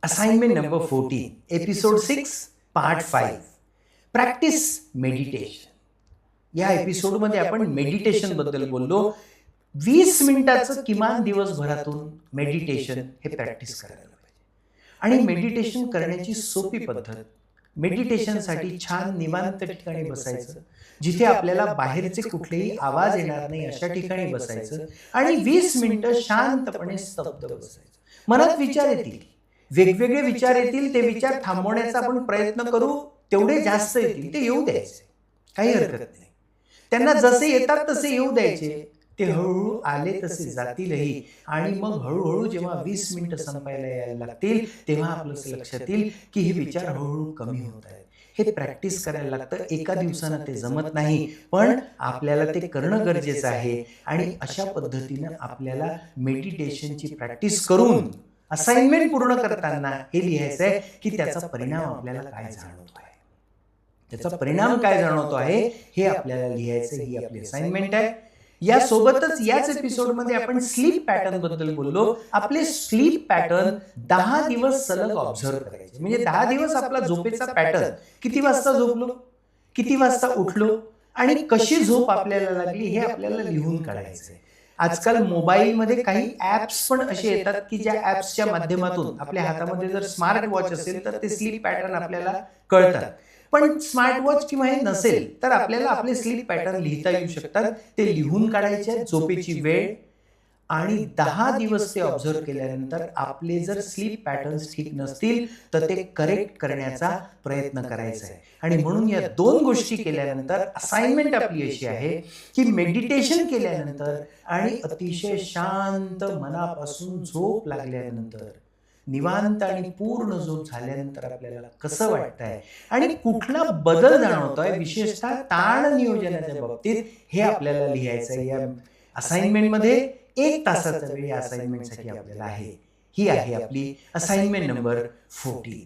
Assignment number 14, episode 6, part 5. Practice meditation. या एपिसोडमध्ये आपण मेडिटेशन बद्दल बोललो. 20 मिनिटाचं किमान दिवसभरातून मेडिटेशन हे प्रॅक्टिस करायला पाहिजे. आणि मेडिटेशन करण्याची सोपी पद्धत. मेडिटेशनसाठी छान निवांत ठिकाणी बसायचं, जिथे आपल्याला बाहेरचे कुठलेही आवाज येणार नाही अशा ठिकाणी बसायचं आणि 20 मिनिटं शांतपणे स्तब्ध बसायचं. मनात विचार येतील, वेगवेगळे विचार येतील, ते विचार थांबवण्याचा आपण प्रयत्न करू. तेवढे जास्त येतील ते येऊ द्यायचे, काही हरकत नाही. त्यांना जसे येतात तसे येऊ द्यायचे. ते हळूहळू आले तसे जातीलही. आणि मग हळूहळू जेव्हा 20 मिनिटं संपायला यायला लागतील तेव्हा आपलं लक्षात येईल की हे विचार हळूहळू कमी होत आहेत. हे प्रॅक्टिस करायला लागतं. एका दिवसानं ते जमत नाही, पण आपल्याला ते करणं गरजेचं आहे. आणि अशा पद्धतीनं आपल्याला मेडिटेशनची प्रॅक्टिस करून असाइनमेंट पूर्ण करताना हे लिहायचं आहे की त्याचा परिणाम आपल्याला काय जाणवतो आहे. त्याचा परिणाम काय जाणवतो आहे हे आपल्याला लिहायचं. ही आपली असाइनमेंट आहे. यासोबतच याच एपिसोडमध्ये आपण स्लीप पॅटर्न बद्दल बोललो. आपले स्लीप पॅटर्न 10 दिवस सलग ऑब्झर्व करायचे. म्हणजे 10 दिवस आपला झोपेचा पॅटर्न, किती वाजता झोपलो, किती वाजता उठलो आणि कशी झोप आपल्याला लागली हे आपल्याला लिहून काढायचं आहे. आजकाल मोबाईलमध्ये काही ॲप्स पण असे येतात की ज्या ॲप्सच्या माध्यमातून आपल्या हातामध्ये जर स्मार्ट वॉच असेल तर ते स्लीप पॅटर्न आपल्याला कळतात. पण स्मार्ट वॉच किंवा हे नसेल तर आपल्याला आपले स्लीप पॅटर्न लिहिता येऊ शकतात. ते लिहून काढायचे, झोपेची वेळ आणि 10 दिवस ते ऑब्झर्व केल्यानंतर आपले जर स्लीप पॅटर्न्स ठीक नसतील तर ते करेक्ट करण्याचा प्रयत्न करायचा आहे. आणि म्हणून या 2 गोष्टी केल्यानंतर असाइनमेंट आपली अशी आहे की मेडिटेशन केल्यानंतर आणि अतिशय शांत मनापासून झोप लागल्यानंतर, निवांत आणि पूर्ण झोप झाल्यानंतर आपल्याला कसं वाटतंय आणि कुठला बदल जाणवतोय, विशेषतः ताण नियोजनाच्या बाबतीत, हे आपल्याला लिहायचं आहे. या असाइनमेंटमध्ये 1 तासाचा वेळ या असाइनमेंटसाठी आपल्याला आहे. ही आहे आपली असाइनमेंट नंबर 14.